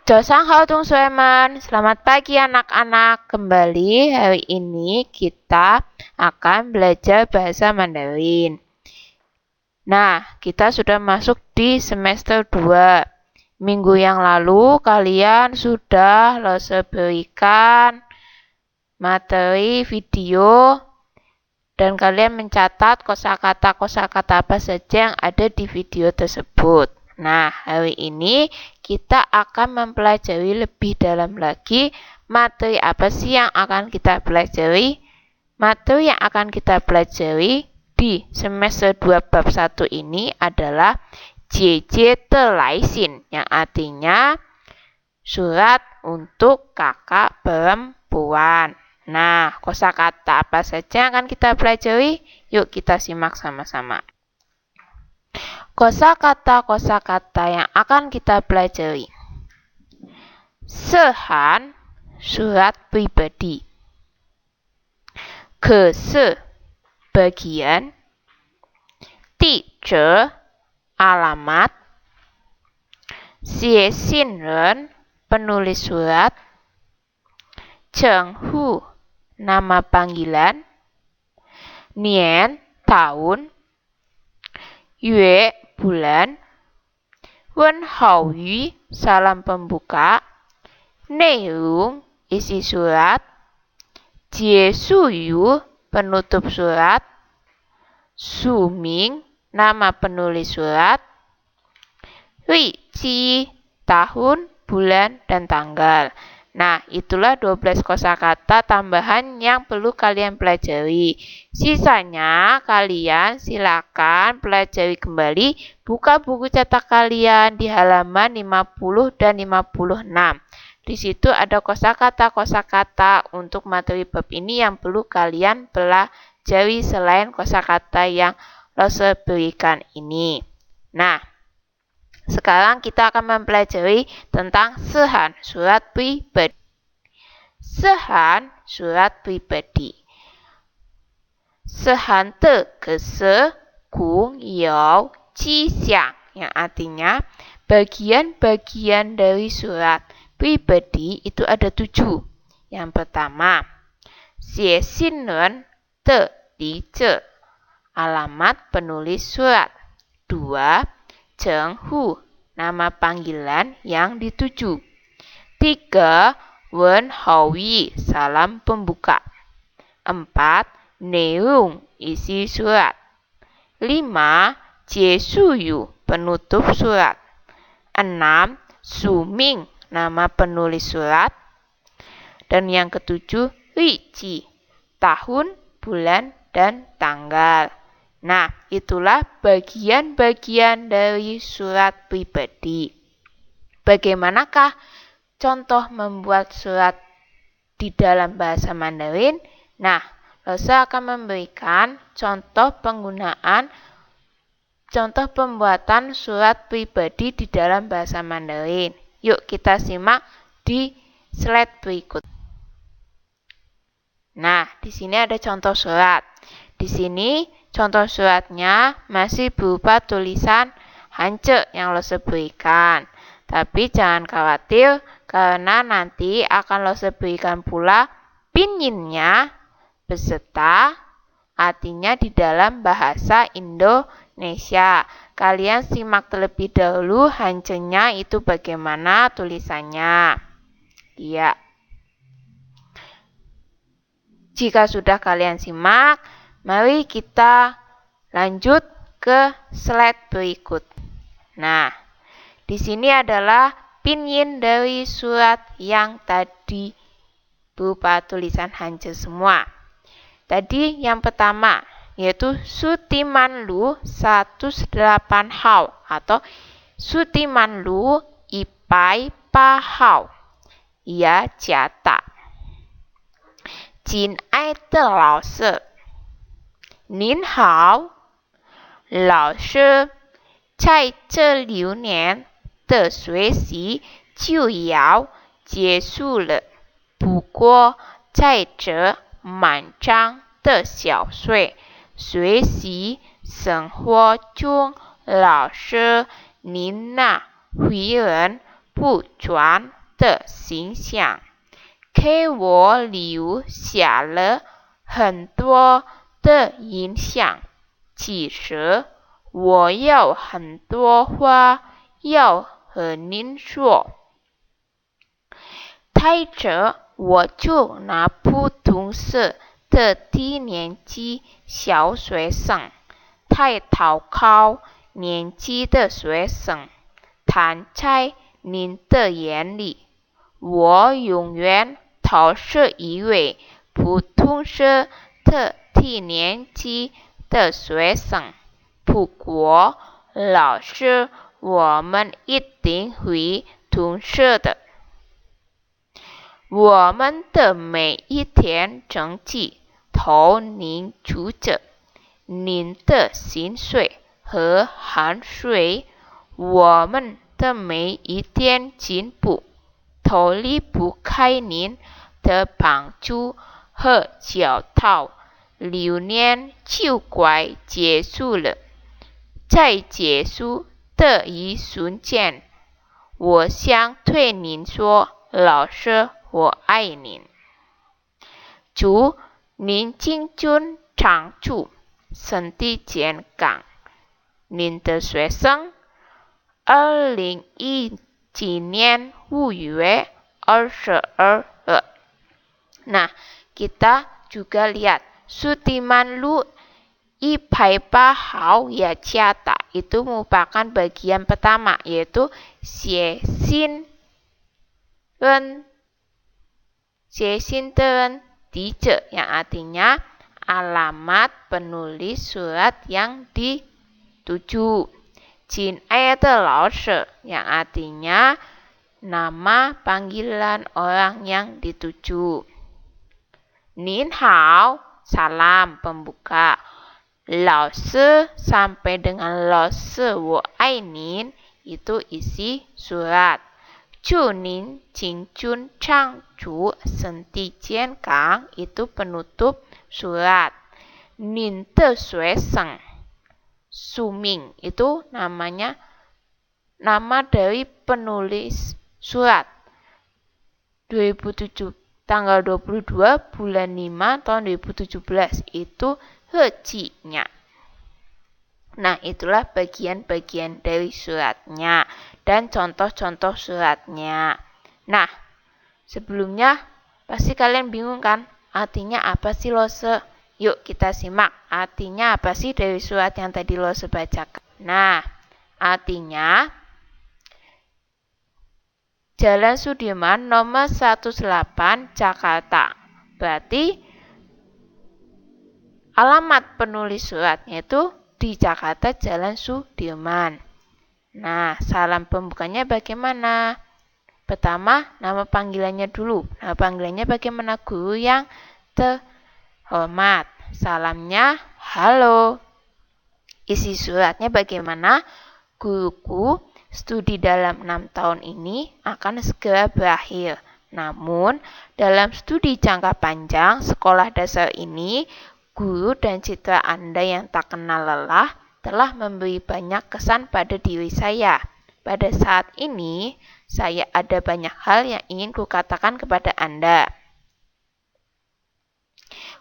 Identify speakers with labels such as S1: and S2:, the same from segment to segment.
S1: Selamat pagi anak-anak. Kembali hari ini kita akan belajar bahasa Mandarin. Nah, kita sudah masuk di semester 2. Minggu yang lalu kalian sudah berikan materi video dan kalian mencatat kosakata apa saja yang ada di video tersebut. Nah, hari ini kita akan mempelajari lebih dalam lagi materi apa sih yang akan kita pelajari. Materi yang akan kita pelajari di semester 2 bab 1 ini adalah Jie Telaisin, yang artinya surat untuk kakak perempuan. Nah, kosakata apa saja yang akan kita pelajari? Yuk kita simak sama-sama. Kosakata yang akan kita pelajari. Sehan, surat pribadi. Kese, bagian. Tije, alamat. Xie xin ren, penulis surat. Cheng hu, nama panggilan. Nian, tahun. Yue, bulan. Wen hao yu, salam pembuka. Neirung, isi surat. Jie su yu, penutup surat. Su ming, nama penulis surat. Ri ji, tahun, bulan, dan tanggal. Nah, itulah 12 kosakata tambahan yang perlu kalian pelajari. Sisanya kalian silakan pelajari kembali, buka buku cetak kalian di halaman 50 dan 56. Di situ ada kosakata untuk materi bab ini yang perlu kalian pelajari selain kosakata yang Lose berikan ini. Nah, sekarang kita akan mempelajari tentang sehan, surat pribadi. Sehan, surat pribadi. Sehan de kese kung you ji xiang, yang artinya bagian-bagian dari surat pribadi itu ada 7. Yang pertama, xie xin ren de di zhe, alamat penulis surat. 2. Cheng hu, nama panggilan yang dituju. 3. Wen hao yi, salam pembuka. 4. Neirung, isi surat. 5. Jie su yu, penutup surat. 6. Su ming, nama penulis surat. Dan yang ketujuh, ri ji, tahun, bulan, dan tanggal. Nah, itulah bagian-bagian dari surat pribadi. Bagaimanakah contoh membuat surat di dalam bahasa Mandarin? Nah, Lose akan memberikan contoh pembuatan surat pribadi di dalam bahasa Mandarin. Yuk kita simak di slide berikut. Nah, di sini ada contoh surat. Di sini contoh suratnya masih berupa tulisan Hanje yang Lose berikan. Tapi jangan khawatir karena nanti akan Lose berikan pula pinyinnya beserta artinya di dalam bahasa Indonesia. Kalian simak terlebih dahulu Hanjenya itu bagaimana tulisannya. Ya. Jika sudah kalian simak, mari kita lanjut ke slide berikut. Nah, di sini adalah pinyin dari surat yang tadi berupa tulisan Hanje semua. Tadi yang pertama yaitu Sutimanlu 108 hao atau Sutimanlu Ipai Pa hao. Ia jata. 亲爱的老师，您好，老师，在这6年的学习就要结束了。不过，在这漫长的小学习生活中，老师您那为人不专的形象，给我留下了很多的印象。其实我有很多话要和您说。接着我就拿普通社的低年级小学生，太投靠年级的学生，看在您的眼里，我永远都是一位普通社的低年级的学生。不过，老师，我们一定会同事的。我们的每一天成绩都凝聚着您的薪水和汗水，我们的每一点进步都离不开您的帮助和教导。6年就快结束了，在结束的一瞬间，我想对您说，老师，我爱您。祝您青春常驻，身体健康。您的学生，2017年5月 22 日. Nah, kita juga lihat Sudirman Lu Ipai Hao ya Ciata itu merupakan bagian pertama, yaitu Xie Xin Teren Dije, yang artinya alamat penulis surat yang dituju. Jin Aide Laoshi, yang artinya nama panggilan orang yang dituju. Nin Hao, salam pembuka. Laoshi sampai dengan Laoshi wo ai nin, itu isi surat. Chu nin jing chun chang chu senti jian kang, itu penutup surat. Nin de sueseng Suming, itu nama dari penulis surat. 2007, tanggal 22 bulan 5 tahun 2017, itu Hejinya. Nah, itulah bagian-bagian dari suratnya dan contoh-contoh suratnya. Nah, sebelumnya pasti kalian bingung kan? Artinya apa sih lose? Yuk kita simak. Artinya apa sih dari surat yang tadi lose bacakan? Nah, artinya Jalan Sudirman nomor 108 Jakarta. Berarti alamat penulis suratnya itu di Jakarta Jalan Sudirman. Nah, salam pembukanya bagaimana? Pertama, nama panggilannya dulu. Nama panggilannya bagaimana? Guru yang terhormat. Salamnya, halo. Isi suratnya bagaimana? Guruku, studi dalam 6 tahun ini akan segera berakhir. Namun, dalam studi jangka panjang sekolah dasar ini, guru dan citra Anda yang tak kenal lelah telah memberi banyak kesan pada diri saya. Pada saat ini, saya ada banyak hal yang ingin kukatakan kepada Anda.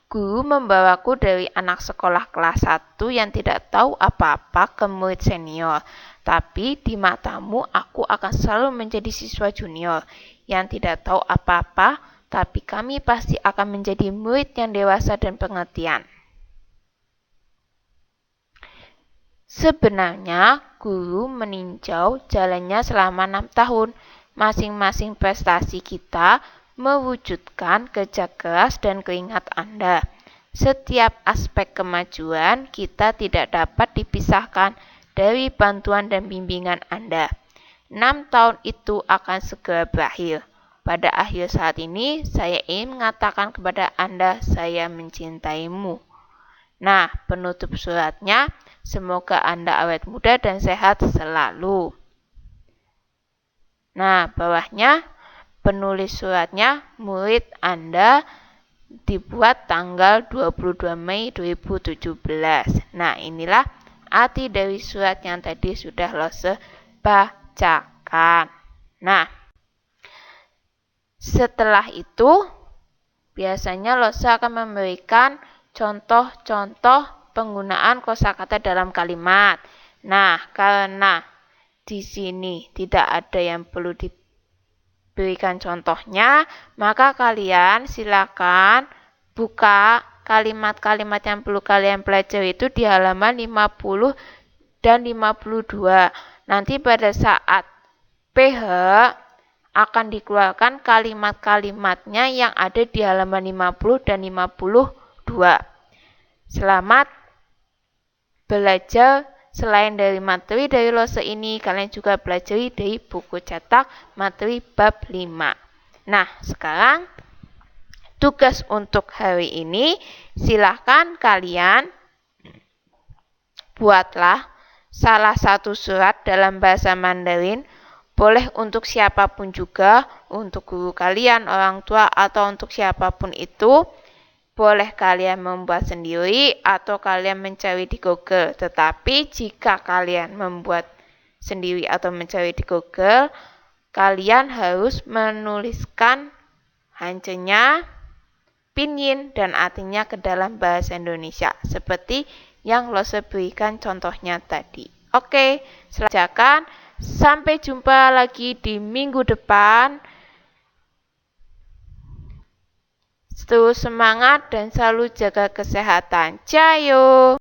S1: Guru membawaku dari anak sekolah kelas 1 yang tidak tahu apa-apa ke murid senior. Tapi di matamu aku akan selalu menjadi siswa junior yang tidak tahu apa-apa, tapi kami pasti akan menjadi murid yang dewasa dan pengertian. Sebenarnya, guru meninjau jalannya selama 6 tahun. Masing-masing prestasi kita mewujudkan kerja keras dan keringat Anda. Setiap aspek kemajuan kita tidak dapat dipisahkan dari bantuan dan bimbingan Anda. 6 tahun itu akan segera berakhir. Pada akhir saat ini, saya ingin mengatakan kepada Anda, saya mencintaimu. Nah, penutup suratnya, semoga Anda awet muda dan sehat selalu. Nah, bawahnya, penulis suratnya, murid Anda, dibuat tanggal 22 Mei 2017. Nah, inilah arti dari surat yang tadi sudah Lose bacakan. Nah, Setelah itu, biasanya Lose akan memberikan contoh-contoh penggunaan kosakata dalam kalimat. Nah, karena di sini tidak ada yang perlu diberikan contohnya, maka kalian silakan buka kalimat-kalimat yang perlu kalian pelajari itu di halaman 50 dan 52. Nanti pada saat PH akan dikeluarkan kalimat-kalimatnya yang ada di halaman 50 dan 52. Selamat belajar. Selain dari materi dari Lose ini, kalian juga belajar dari buku cetak materi bab 5. Nah, sekarang tugas untuk hari ini, silahkan kalian buatlah salah satu surat dalam bahasa Mandarin. Boleh untuk siapapun juga, untuk guru kalian, orang tua, atau untuk siapapun itu. Boleh kalian membuat sendiri atau kalian mencari di Google. Tetapi jika kalian membuat sendiri atau mencari di Google, kalian harus menuliskan hancurnya, pinyin, dan artinya ke dalam bahasa Indonesia. Seperti yang Lose berikan contohnya tadi. Oke, silakan. Sampai jumpa lagi di minggu depan. Terus semangat dan selalu jaga kesehatan. Cayo!